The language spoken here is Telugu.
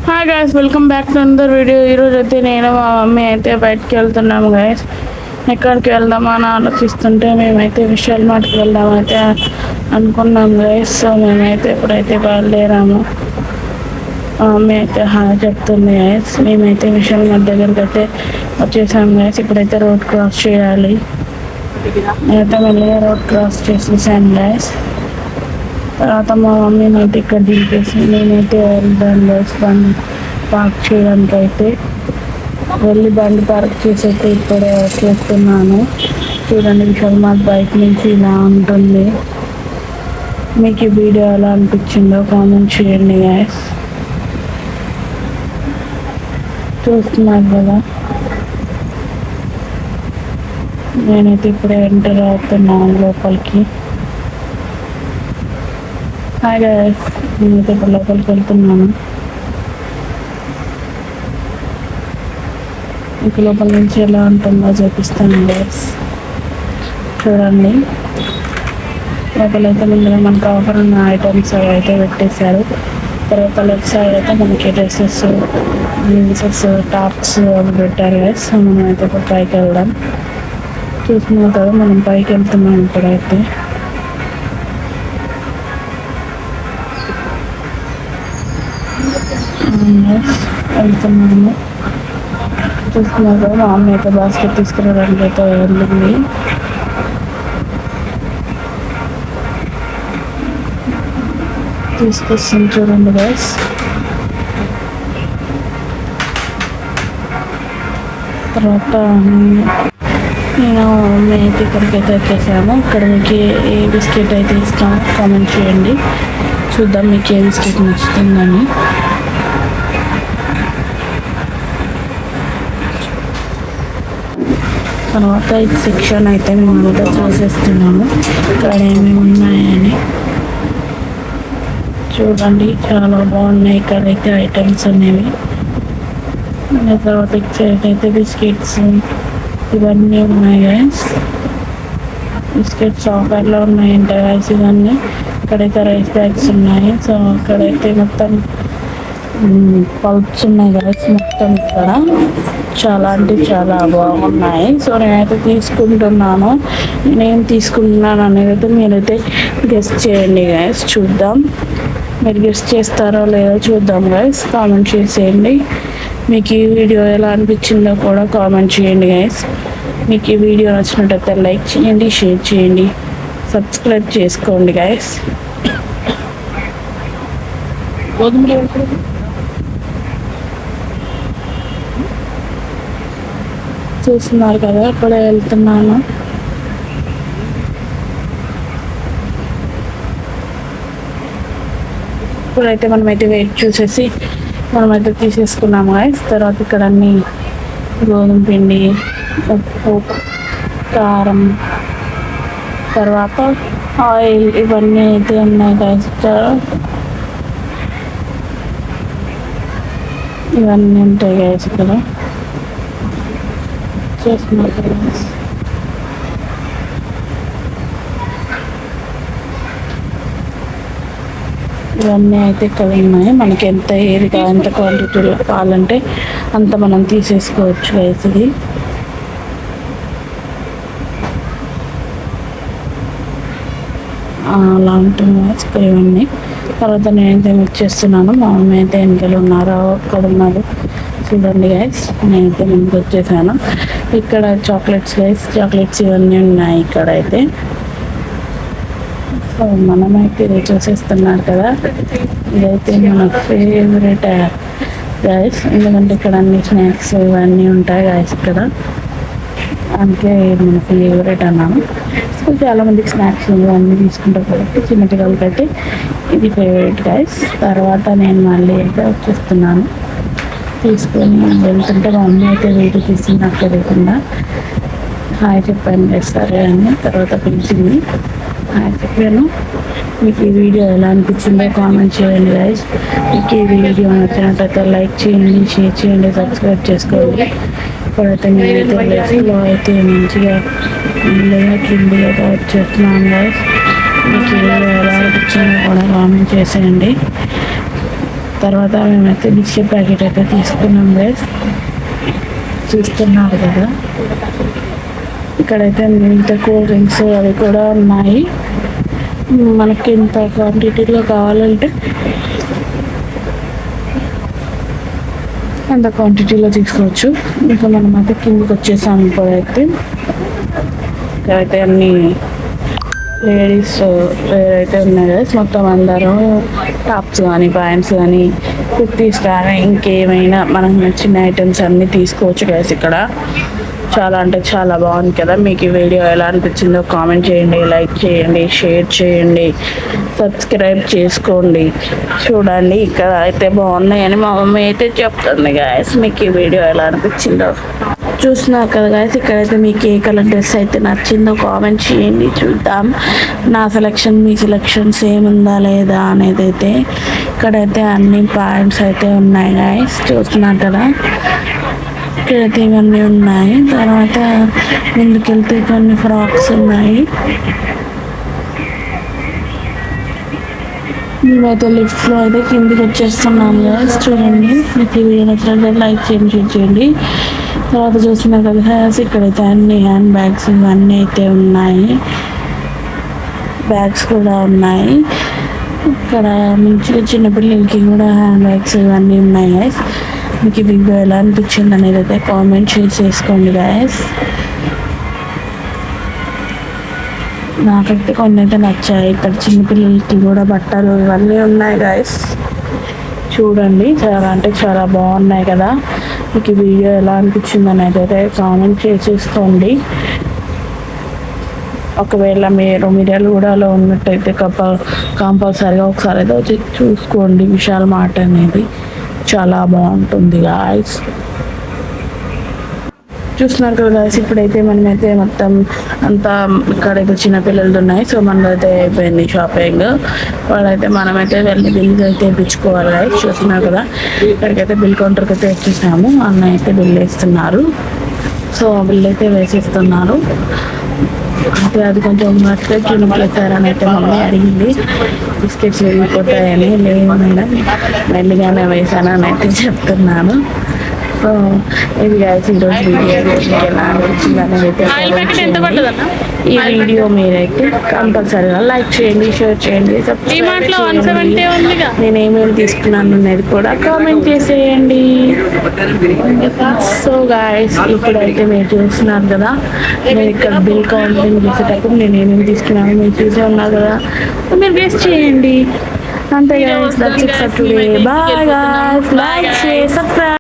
Hi guys, welcome back to another video. ఈరోజు అయితే నేను మా మమ్మీ అయితే బయటకు వెళ్తున్నాము గైస్. ఎక్కడికి వెళ్దామా అని ఆలోచిస్తుంటే మేమైతే విశాల్ మార్ట్కి వెళ్దామైతే అనుకున్నాం గైస్. సో మేమైతే ఎప్పుడైతే బయలుదేరాము మా మమ్మీ అయితే హాయ్ చెప్తుంది గైస్. మేమైతే విశాల్ మార్ట్ దగ్గరికి అయితే వచ్చేసాము గైస్. ఇప్పుడైతే రోడ్ క్రాస్ చేయాలి. నేనైతే మెల్లిగా రోడ్ క్రాస్ చేసేసాను గైస్. తర్వాత మా మమ్మీని అయితే ఇక్కడ దింపేసి నేనైతే వెళ్తాను గైస్ బండి పార్క్ చేయడానికి. అయితే వెళ్ళి బండి పార్క్ చేసి అయితే ఇప్పుడే చేస్తున్నాను. చూడండి, విశాల్ మార్ట్ బైక్ నుంచి ఇలా ఉంటుంది. మీకు ఈ వీడియో ఎలా అనిపించిందో కామెంట్ చేయండి గైస్. చూస్తున్నారు కదా, నేనైతే ఇప్పుడే ఎంటర్ అవుతున్నాను లోపలికి. హాయ్ గైస్, నేనైతే ఇప్పుడు లోపలికి వెళ్తున్నాను. ఇక లోపల నుంచి ఎలా ఉంటుందో చూపిస్తాను గైస్. చూడండి, లోపలైతే ముందుగా మనకు ఆఫర్ ఉన్న ఐటమ్స్ అయితే పెట్టేశారు. తర్వాత లెఫ్ట్ సైడ్ అయితే మనకి డ్రెస్సెస్, జీన్సెస్, టాప్స్ అవి పెట్టారు గైస్. మనం అయితే ఇప్పుడు పైకి వెళ్దాం. చూస్తున్నాం కదా, మనం పైకి వెళ్తున్నాం ఇప్పుడైతే. వెళ్తున్నాము. చూస్తున్నారు కదా, మా అమ్మ అయితే బాస్కెట్ తీసుకురావడానికి అయితే వెళ్ళింది. తీసుకొస్తుంది చూడండి గైస్. తర్వాత నేను మమ్మీ అయితే ఇక్కడికి అయితే వచ్చేసాము. ఇక్కడ మీకు ఏ బిస్కెట్ అయితే ఇస్తామో కామెంట్ చేయండి. చూద్దాం మీకు ఏ బిస్కెట్ నచ్చుతుందని. తర్వాత ఈ సెక్షన్ అయితే మేము అంతా చూసేస్తున్నాము, ఇక్కడ ఏమేమి ఉన్నాయని. చూడండి, చాలా బాగున్నాయి ఇక్కడైతే ఐటమ్స్ అనేవి. తర్వాత సైడ్ అయితే బిస్కెట్స్ ఇవన్నీ ఉన్నాయి గైస్. బిస్కెట్స్ ఆఫర్లో ఉన్నాయంట గైస్ ఇవన్నీ. ఇక్కడైతే రైస్ బ్యాగ్స్ ఉన్నాయి. సో ఇక్కడైతే మొత్తం పల్ప్స్ ఉన్నాయి గైస్. మొత్తం ఇక్కడ చాలా అంటే చాలా బాగున్నాయి. సో నేనైతే తీసుకుంటున్నాను. నేను తీసుకుంటున్నాను అనేది అయితే మీరైతే గెస్ట్ చేయండి గైస్. చూద్దాం మీరు గెస్ట్ చేస్తారో లేదో చూద్దాం గైస్. కామెంట్ చేసేయండి. మీకు ఈ వీడియో ఎలా అనిపించిందో కూడా కామెంట్ చేయండి గైస్. మీకు ఈ వీడియో నచ్చినట్టయితే లైక్ చేయండి, షేర్ చేయండి, సబ్స్క్రైబ్ చేసుకోండి గైస్. చూస్తున్నారు కదా, ఇప్పుడే వెళ్తున్నాను. ఇప్పుడైతే మనమైతే వెయిట్ చూసేసి మనమైతే తీసేసుకున్నాము గైస్. తర్వాత ఇక్కడ అన్ని గోధుమ పిండి, ఉప్పు, కారం, తర్వాత ఆయిల్ ఇవన్నీ అయితే ఉన్నాయి గైస్. ఇవన్నీ ఉంటాయి గైస్ ఇక్కడ. చూస్తున్నారు కదా, ఇవన్నీ అయితే ఇక్కడ ఉన్నాయి. మనకి ఎంత ఏరిగా ఎంత క్వాంటిటీలో కావాలంటే అంత మనం తీసేసుకోవచ్చు గైస్. ఇది అలా ఉంటుంది ఇక్కడ ఇవన్నీ. తర్వాత నేనైతే మిక్స్ చేస్తున్నాను. మా మమ్మీ అయితే వెనకాల ఉన్నారు, అక్కడ ఉన్నారు. చూడండి గైస్, నేనైతే ముందుకు వచ్చేసాను. ఇక్కడ చాక్లెట్స్ గైస్, చాక్లెట్స్ ఇవన్నీ ఉన్నాయి ఇక్కడైతే. సో మనమైతే ఇది చూసేస్తున్నారు కదా, ఇదైతే మన ఫేవరెట్ గైస్. ఎందుకంటే ఇక్కడ అన్ని స్నాక్స్ ఇవన్నీ ఉంటాయి గైస్ ఇక్కడ. అందుకే మన ఫేవరెట్ అన్నాను. సో చాలామందికి స్నాక్స్ ఇవన్నీ తీసుకుంటారు కాబట్టి చిన్నపిల్లలకి అయితే ఇది ఫేవరెట్ గైస్. తర్వాత నేను మళ్ళీ అయితే వచ్చేస్తున్నాను. తీసుకొని వెళ్తుంటే మా మమ్మీ అయితే వీడియో తీసి నాకు తెలియకుండా హాయ్ చెప్పాను గైస్. సరే అని తర్వాత పిలిచింది, హాయ్ చెప్పాను. మీకు ఈ వీడియో ఎలా అనిపించిందో కామెంట్ చేయండి గైస్. మీకు ఈ వీడియో నచ్చినట్లయితే లైక్ చేయండి, షేర్ చేయండి, సబ్స్క్రైబ్ చేసుకోండి. ఇప్పుడైతే నేనైతే లెఫ్ట్లో అయితే మంచిగా మెల్లగా కింది అయితే వచ్చేస్తున్నాను గైస్. మీకు ఈ వీడియో ఎలా అనిపించిందో కూడా కామెంట్ చేసేయండి. తర్వాత మేమైతే బిస్కెట్ ప్యాకెట్ అయితే తీసుకున్నాం గైస్, చూస్తున్నారు కదా. ఇక్కడైతే మిగతా కూల్ డ్రింక్స్ అవి కూడా ఉన్నాయి. మనకి ఇంత క్వాంటిటీలో కావాలంటే అంత క్వాంటిటీలో తీసుకోవచ్చు. ఇంకా మనమైతే కిందికి వచ్చేసాము. ఇప్పుడైతే ఇక్కడైతే అన్ని లేడీస్ వేర్ అయితే ఉన్నాయి గైస్. మొత్తం అందరూ టాప్స్ కానీ ప్యాంట్స్ కానీ కుర్తీస్ కానీ ఇంకేమైనా మనకు నచ్చిన ఐటమ్స్ అన్నీ తీసుకోవచ్చు గైస్. ఇక్కడ చాలా అంటే చాలా బాగుంది కదా. మీకు ఈ వీడియో ఎలా అనిపించిందో కామెంట్ చేయండి, లైక్ చేయండి, షేర్ చేయండి, సబ్స్క్రైబ్ చేసుకోండి. చూడండి ఇక్కడ అయితే బాగున్నాయని మా మమ్మీ అయితే చెప్తుంది గైస్. మీకు ఈ వీడియో ఎలా అనిపించిందో చూస్తున్నారు కదా గైస్. ఇక్కడైతే మీకు ఏ కలర్ డ్రెస్ అయితే నచ్చిందో కామెంట్ చేయండి, చూద్దాం. నా సెలెక్షన్ మీ సెలెక్షన్ సేమ్ ఉందా లేదా అనేది అయితే. ఇక్కడైతే అన్ని ప్యాంట్స్ అయితే ఉన్నాయి గైస్, చూస్తున్నారు కదా. ఇక్కడైతే ఇవన్నీ ఉన్నాయి. తర్వాత ముందుకెళ్తే కొన్ని ఫ్రాక్స్ ఉన్నాయి. మేమైతే లిఫ్ట్లో అయితే కిందికి వచ్చేస్తున్నాం గైస్. చూడండి, మీకు ఈ వీడియో నచ్చినట్లయితే లైక్ చేయండి, షేర్ చేయండి. తర్వాత చూస్తున్నారు కదా గైస్, ఇక్కడైతే అన్ని హ్యాండ్ బ్యాగ్స్ ఇవన్నీ అయితే ఉన్నాయి. బ్యాగ్స్ కూడా ఉన్నాయి. ఇక్కడ మంచిగా చిన్నపిల్లలకి కూడా హ్యాండ్ బ్యాగ్స్ ఇవన్నీ ఉన్నాయి గైస్. మీకు ఈ వీడియో ఎలా అనిపించింది అనేది అయితే కామెంట్ చేసేసుకోండి గైస్. నాకైతే కొన్ని అయితే నచ్చాయి. ఇక్కడ చిన్నపిల్లలకి కూడా బట్టలు ఇవన్నీ ఉన్నాయి గైస్. చూడండి, చాలా అంటే చాలా బాగున్నాయి కదా. మీకు ఈ వీడియో ఎలా అనిపించింది అనేది అయితే కామెంట్ చేసేసుకోండి. ఒకవేళ మీరు మిర్యాలగూడలో ఉన్నట్టయితే కంపల్సరీగా ఒకసారి అయితే వచ్చి చూసుకోండి. విశాల్ మార్ట్ అనేది చాలా బాగుంటుంది గాయస్. చూస్తున్నారు కదా గాయస్, ఇప్పుడైతే మనమైతే మొత్తం అంతా ఇక్కడైతే చిన్నపిల్లలది ఉన్నాయి. సో మనదైతే అయిపోయింది షాపింగ్. వాళ్ళైతే మనమైతే వెళ్ళి బిల్ అయితే ఇప్పించుకోవాలి గాయస్. చూస్తున్నారు కదా, ఇక్కడికైతే బిల్ కౌంటర్కి అయితే వచ్చేసాము. అన్న అయితే బిల్ వేస్తున్నారు. సో బిల్ అయితే వేసేస్తున్నారు. అంటే అది కొంచెం మట్టుగా కిందకి అయితే మమ్మీ అడిగింది. బిస్కెట్స్ వెళ్ళిపోతాయని. లేదు మేడం, మెల్లిగానే వేసానని అయితే చెప్తున్నాను. సో ఇది గాయస్ ఈరోజు వీడియో ఎలా అనిపించింది అనేది. ఈ వీడియో మీరైతే కంపల్సరీగా లైక్ చేయండి, షేర్ చేయండి, నేను ఏమేమి తీసుకున్నాను అనేది కూడా కామెంట్ చేసేయండి. సో గాయస్, ఇప్పుడైతే మీరు చూస్తున్నారు కదా, నేను ఇక్కడ బిల్ కౌంటింగ్ చేసేటప్పుడు నేను ఏమేమి తీసుకున్నాను మీరు చూసే ఉన్నారు కదా. మీరు గెస్ట్ చేయండి. అంతే guys, that's it for today. Bye guys, like share subscribe.